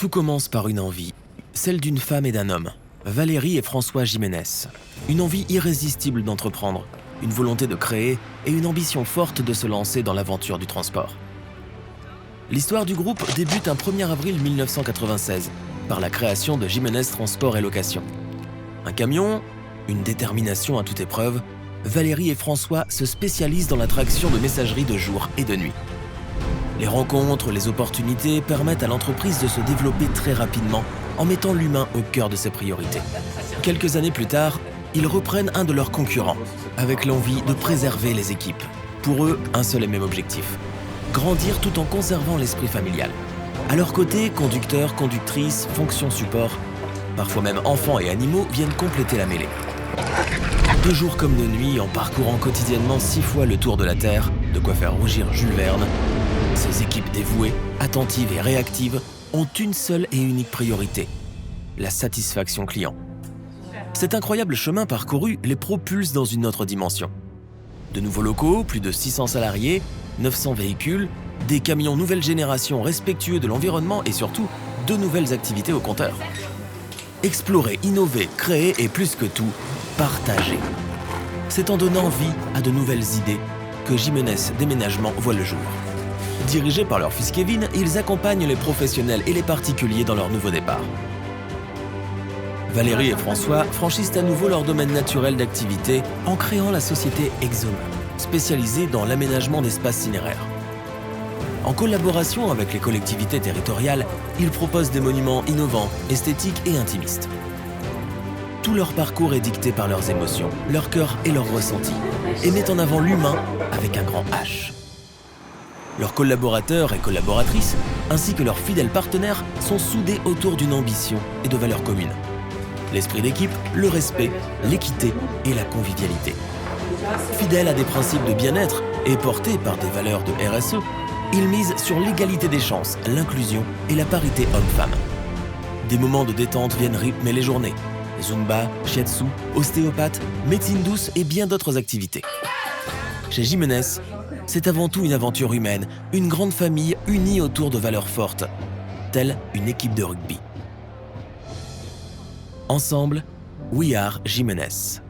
Tout commence par une envie, celle d'une femme et d'un homme, Valérie et François Jiménez. Une envie irrésistible d'entreprendre, une volonté de créer et une ambition forte de se lancer dans l'aventure du transport. L'histoire du groupe débute un 1er avril 1996 par la création de Jiménez Transport et Location. Un camion, une détermination à toute épreuve, Valérie et François se spécialisent dans la traction de messagerie de jour et de nuit. Les rencontres, les opportunités permettent à l'entreprise de se développer très rapidement en mettant l'humain au cœur de ses priorités. Quelques années plus tard, ils reprennent un de leurs concurrents, avec l'envie de préserver les équipes. Pour eux, un seul et même objectif: grandir tout en conservant l'esprit familial. À leur côté, conducteurs, conductrices, fonctions support, parfois même enfants et animaux viennent compléter la mêlée. De jour comme de nuit, en parcourant quotidiennement 6 fois le tour de la Terre, de quoi faire rougir Jules Verne, ces équipes dévouées, attentives et réactives ont une seule et unique priorité: la satisfaction client. Cet incroyable chemin parcouru les propulse dans une autre dimension. De nouveaux locaux, plus de 600 salariés, 900 véhicules, des camions nouvelle génération respectueux de l'environnement et surtout, de nouvelles activités au compteur. Explorer, innover, créer et plus que tout, partager. C'est en donnant vie à de nouvelles idées que Jiménez Déménagement voit le jour. Dirigés par leur fils Kevin, ils accompagnent les professionnels et les particuliers dans leur nouveau départ. Valérie et François franchissent à nouveau leur domaine naturel d'activité en créant la société Exome, spécialisée dans l'aménagement d'espaces cinéraires. En collaboration avec les collectivités territoriales, ils proposent des monuments innovants, esthétiques et intimistes. Tout leur parcours est dicté par leurs émotions, leur cœur et leurs ressentis, et met en avant l'humain avec un grand H. Leurs collaborateurs et collaboratrices, ainsi que leurs fidèles partenaires, sont soudés autour d'une ambition et de valeurs communes. L'esprit d'équipe, le respect, l'équité et la convivialité. Fidèles à des principes de bien-être et portés par des valeurs de RSE, ils misent sur l'égalité des chances, l'inclusion et la parité homme-femme. Des moments de détente viennent rythmer les journées. Zumba, shiatsu, ostéopathe, médecine douce et bien d'autres activités. Chez Jiménez, c'est avant tout une aventure humaine, une grande famille unie autour de valeurs fortes, telle une équipe de rugby. Ensemble, We Are Jiménez.